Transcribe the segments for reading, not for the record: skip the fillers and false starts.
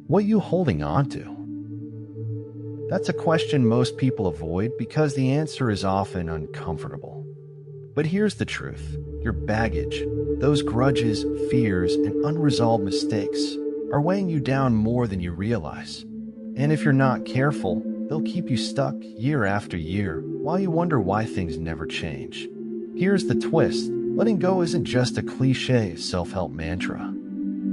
What are you holding on to? That's a question most people avoid because the answer is often uncomfortable. But here's the truth. Your baggage, those grudges, fears, and unresolved mistakes are weighing you down more than you realize. And if you're not careful, they'll keep you stuck year after year while you wonder why things never change. Here's the twist. Letting go isn't just a cliché self-help mantra.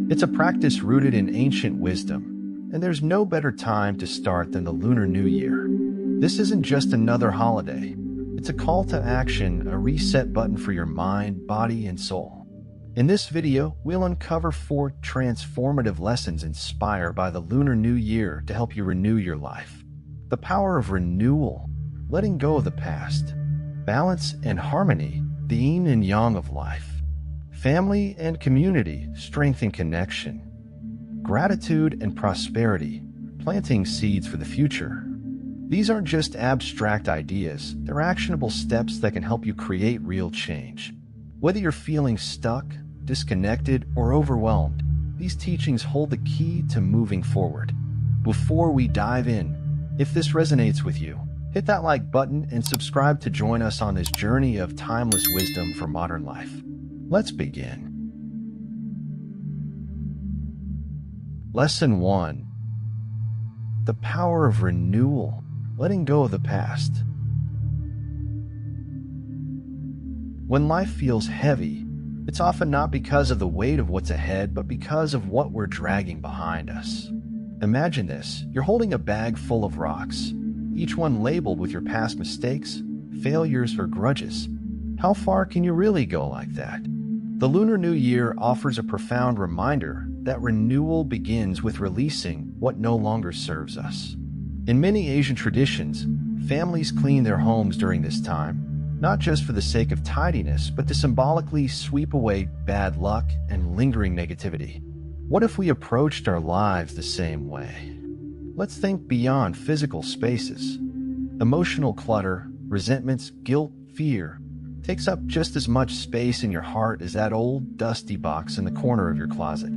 It's a practice rooted in ancient wisdom, and there's no better time to start than the Lunar New Year. This isn't just another holiday. It's a call to action, a reset button for your mind, body, and soul. In this video, we'll uncover 4 transformative lessons inspired by the Lunar New Year to help you renew your life. The power of renewal, letting go of the past, balance and harmony, the yin and yang of life, family and community, strength and connection, gratitude and prosperity, planting seeds for the future. These aren't just abstract ideas, they're actionable steps that can help you create real change. Whether you're feeling stuck, disconnected, or overwhelmed, these teachings hold the key to moving forward. Before we dive in, if this resonates with you, hit that like button and subscribe to join us on this journey of timeless wisdom for modern life. Let's begin. Lesson 1. The power of renewal, letting go of the past. When life feels heavy, it's often not because of the weight of what's ahead, but because of what we're dragging behind us. Imagine this. You're holding a bag full of rocks, each one labeled with your past mistakes, failures, or grudges. How far can you really go like that? The Lunar New Year offers a profound reminder that renewal begins with releasing what no longer serves us. In many Asian traditions, families clean their homes during this time, not just for the sake of tidiness, but to symbolically sweep away bad luck and lingering negativity. What if we approached our lives the same way? Let's think beyond physical spaces. Emotional clutter, resentments, guilt, fear takes up just as much space in your heart as that old, dusty box in the corner of your closet.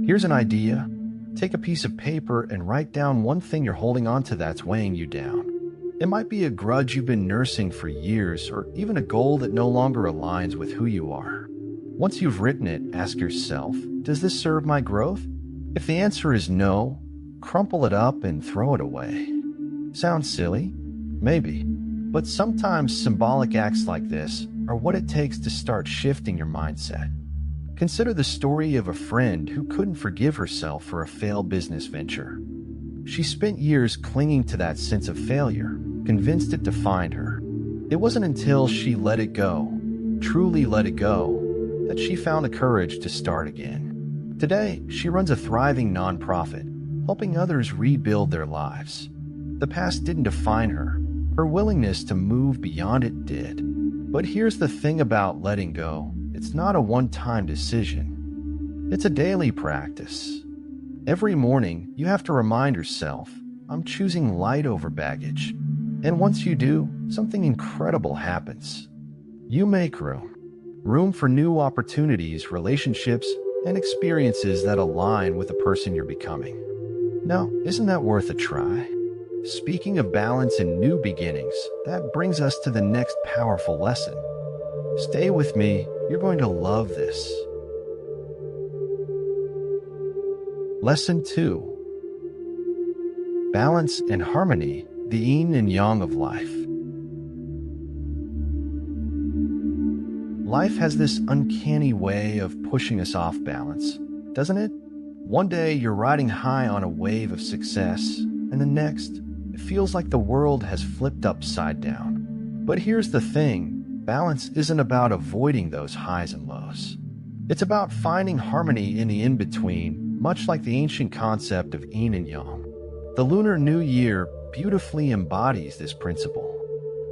Here's an idea. Take a piece of paper and write down one thing you're holding on to that's weighing you down. It might be a grudge you've been nursing for years, or even a goal that no longer aligns with who you are. Once you've written it, ask yourself, does this serve my growth? If the answer is no, crumple it up and throw it away. Sounds silly? Maybe. But sometimes symbolic acts like this are what it takes to start shifting your mindset. Consider the story of a friend who couldn't forgive herself for a failed business venture. She spent years clinging to that sense of failure, convinced it defined her. It wasn't until she let it go, truly let it go, that she found the courage to start again. Today, she runs a thriving nonprofit, helping others rebuild their lives. The past didn't define her. Her willingness to move beyond it did. But here's the thing about letting go. It's not a one-time decision. It's a daily practice. Every morning, you have to remind yourself, I'm choosing light over baggage. And once you do, something incredible happens. You make room. Room for new opportunities, relationships, and experiences that align with the person you're becoming. Now, isn't that worth a try? Speaking of balance and new beginnings, that brings us to the next powerful lesson. Stay with me, you're going to love this. Lesson 2. Balance and harmony, the yin and yang of life. Life has this uncanny way of pushing us off balance, doesn't it? One day you're riding high on a wave of success, and the next, it feels like the world has flipped upside down. But here's the thing, balance isn't about avoiding those highs and lows. It's about finding harmony in the in-between, much like the ancient concept of yin and yang. The Lunar New Year beautifully embodies this principle.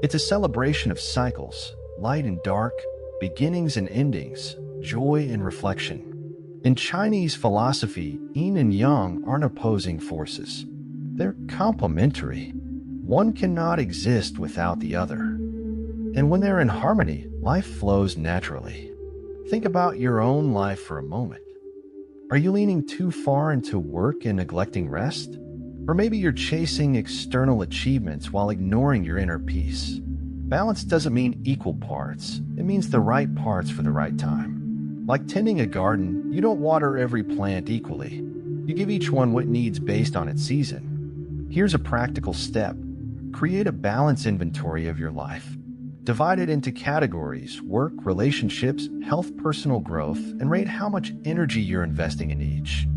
It's a celebration of cycles, light and dark, beginnings and endings, joy and reflection. In Chinese philosophy, yin and yang aren't opposing forces. They're complementary. One cannot exist without the other. And when they're in harmony, life flows naturally. Think about your own life for a moment. Are you leaning too far into work and neglecting rest? Or maybe you're chasing external achievements while ignoring your inner peace. Balance doesn't mean equal parts. It means the right parts for the right time. Like tending a garden, you don't water every plant equally. You give each one what it needs based on its season. Here's a practical step. Create a balance inventory of your life. Divide it into categories: work, relationships, health, personal growth, and rate how much energy you're investing in each.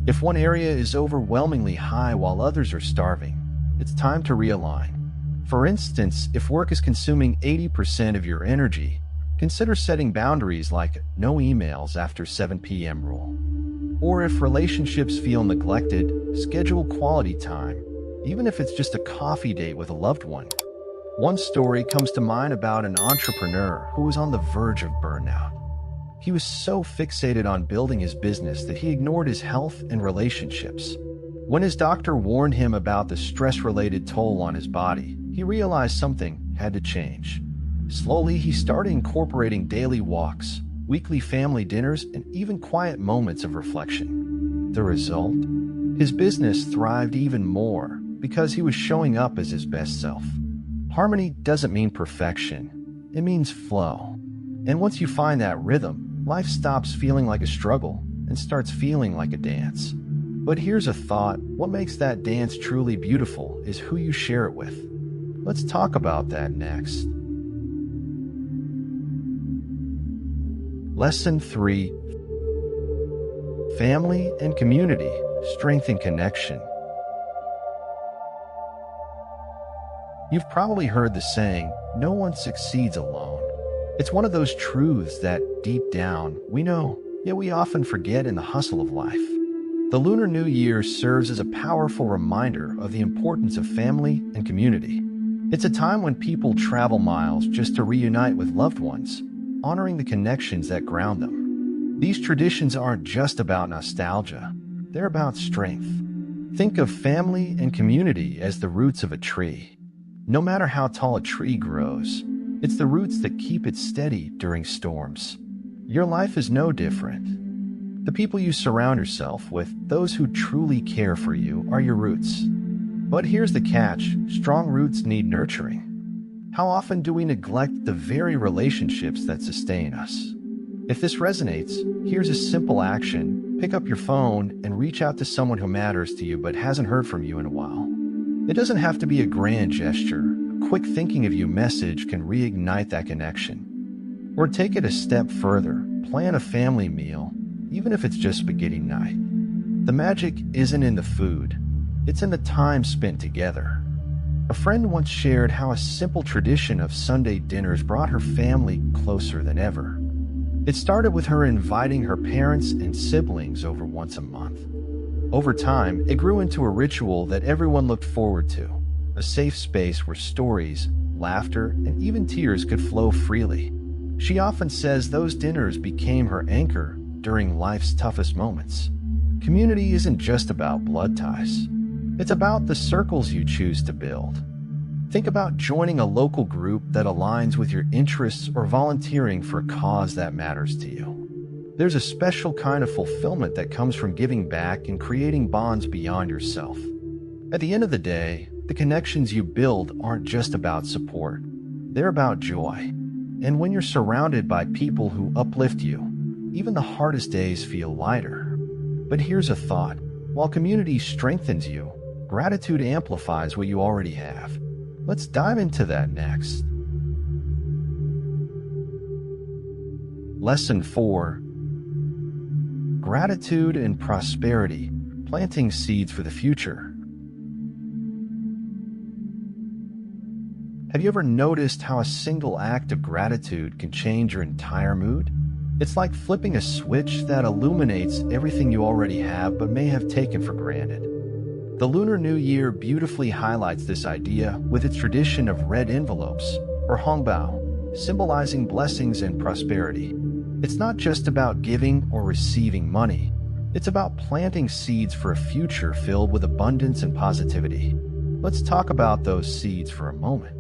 If one area is overwhelmingly high while others are starving, it's time to realign. For instance, if work is consuming 80% of your energy, consider setting boundaries like no emails after 7 p.m. rule. Or if relationships feel neglected, schedule quality time, even if it's just a coffee date with a loved one. One story comes to mind about an entrepreneur who was on the verge of burnout. He was so fixated on building his business that he ignored his health and relationships. When his doctor warned him about the stress-related toll on his body, he realized something had to change. Slowly, he started incorporating daily walks, weekly family dinners, and even quiet moments of reflection. The result? His business thrived even more because he was showing up as his best self. Harmony doesn't mean perfection. It means flow. And once you find that rhythm, life stops feeling like a struggle and starts feeling like a dance. But here's a thought: what makes that dance truly beautiful is who you share it with. Let's talk about that next. Lesson 3. Family and community strengthen connection. You've probably heard the saying, no one succeeds alone. It's one of those truths that, deep down, we know, yet we often forget in the hustle of life. The Lunar New Year serves as a powerful reminder of the importance of family and community. It's a time when people travel miles just to reunite with loved ones, honoring the connections that ground them. These traditions aren't just about nostalgia, they're about strength. Think of family and community as the roots of a tree. No matter how tall a tree grows, it's the roots that keep it steady during storms. Your life is no different. The people you surround yourself with, those who truly care for you, are your roots. But here's the catch: strong roots need nurturing. How often do we neglect the very relationships that sustain us? If this resonates, here's a simple action. Pick up your phone and reach out to someone who matters to you but hasn't heard from you in a while. It doesn't have to be a grand gesture. A quick thinking of you message can reignite that connection. Or take it a step further. Plan a family meal, even if it's just spaghetti night. The magic isn't in the food. It's in the time spent together. A friend once shared how a simple tradition of Sunday dinners brought her family closer than ever. It started with her inviting her parents and siblings over once a month. Over time, it grew into a ritual that everyone looked forward to, a safe space where stories, laughter, and even tears could flow freely. She often says those dinners became her anchor during life's toughest moments. Community isn't just about blood ties. It's about the circles you choose to build. Think about joining a local group that aligns with your interests or volunteering for a cause that matters to you. There's a special kind of fulfillment that comes from giving back and creating bonds beyond yourself. At the end of the day, the connections you build aren't just about support. They're about joy. And when you're surrounded by people who uplift you, even the hardest days feel lighter. But here's a thought. While community strengthens you, gratitude amplifies what you already have. Let's dive into that next. Lesson 4. Gratitude and prosperity, planting seeds for the future. Have you ever noticed how a single act of gratitude can change your entire mood? It's like flipping a switch that illuminates everything you already have but may have taken for granted. The Lunar New Year beautifully highlights this idea with its tradition of red envelopes, or hongbao, symbolizing blessings and prosperity. It's not just about giving or receiving money. It's about planting seeds for a future filled with abundance and positivity. Let's talk about those seeds for a moment.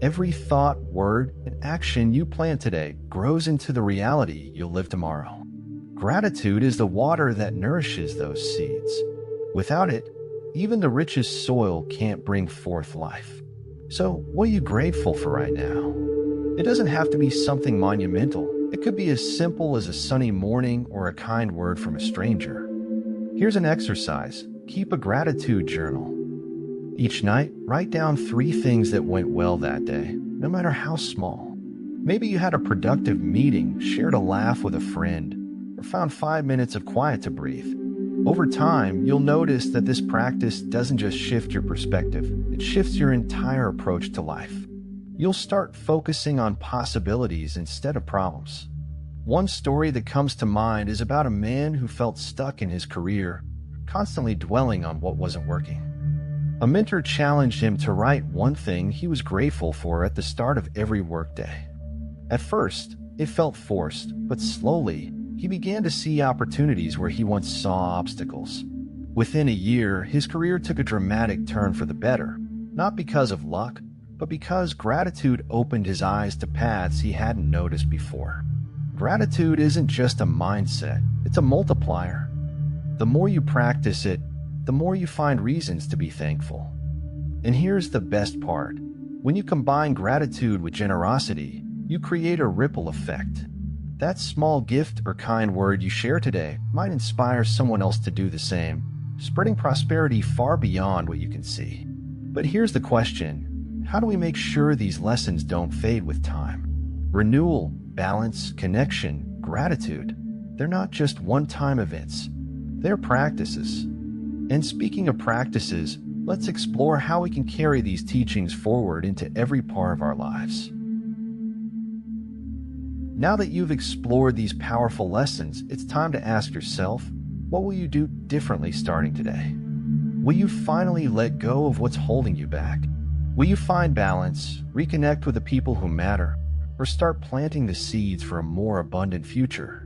Every thought, word, and action you plant today grows into the reality you'll live tomorrow. Gratitude is the water that nourishes those seeds. Without it, even the richest soil can't bring forth life. So, what are you grateful for right now? It doesn't have to be something monumental. It could be as simple as a sunny morning or a kind word from a stranger. Here's an exercise. Keep a gratitude journal. Each night, write down 3 things that went well that day, no matter how small. Maybe you had a productive meeting, shared a laugh with a friend, or found 5 minutes of quiet to breathe. Over time, you'll notice that this practice doesn't just shift your perspective, it shifts your entire approach to life. You'll start focusing on possibilities instead of problems. One story that comes to mind is about a man who felt stuck in his career, constantly dwelling on what wasn't working. A mentor challenged him to write one thing he was grateful for at the start of every workday. At first, it felt forced, but slowly, he began to see opportunities where he once saw obstacles. Within a year, his career took a dramatic turn for the better, not because of luck, but because gratitude opened his eyes to paths he hadn't noticed before. Gratitude isn't just a mindset, it's a multiplier. The more you practice it, the more you find reasons to be thankful. And here's the best part. When you combine gratitude with generosity, you create a ripple effect. That small gift or kind word you share today might inspire someone else to do the same, spreading prosperity far beyond what you can see. But here's the question. How do we make sure these lessons don't fade with time? Renewal, balance, connection, gratitude. They're not just one-time events. They're practices. And speaking of practices, let's explore how we can carry these teachings forward into every part of our lives. Now that you've explored these powerful lessons, it's time to ask yourself, what will you do differently starting today? Will you finally let go of what's holding you back? Will you find balance, reconnect with the people who matter, or start planting the seeds for a more abundant future?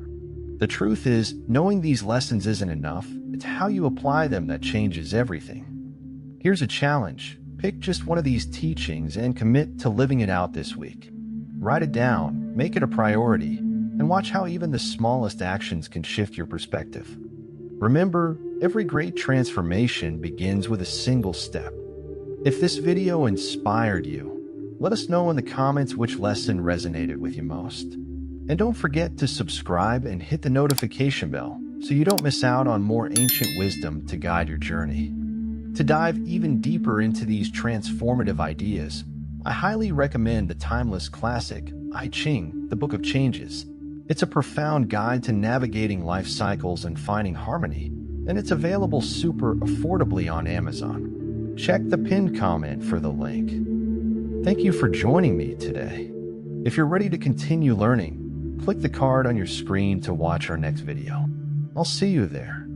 The truth is, knowing these lessons isn't enough. It's how you apply them that changes everything. Here's a challenge. Pick just one of these teachings and commit to living it out this week. Write it down, make it a priority, and watch how even the smallest actions can shift your perspective. Remember, every great transformation begins with a single step. If this video inspired you, let us know in the comments which lesson resonated with you most. And don't forget to subscribe and hit the notification bell so you don't miss out on more ancient wisdom to guide your journey. To dive even deeper into these transformative ideas, I highly recommend the timeless classic, I Ching, the Book of Changes. It's a profound guide to navigating life cycles and finding harmony, and it's available super affordably on Amazon. Check the pinned comment for the link. Thank you for joining me today. If you're ready to continue learning, click the card on your screen to watch our next video. I'll see you there.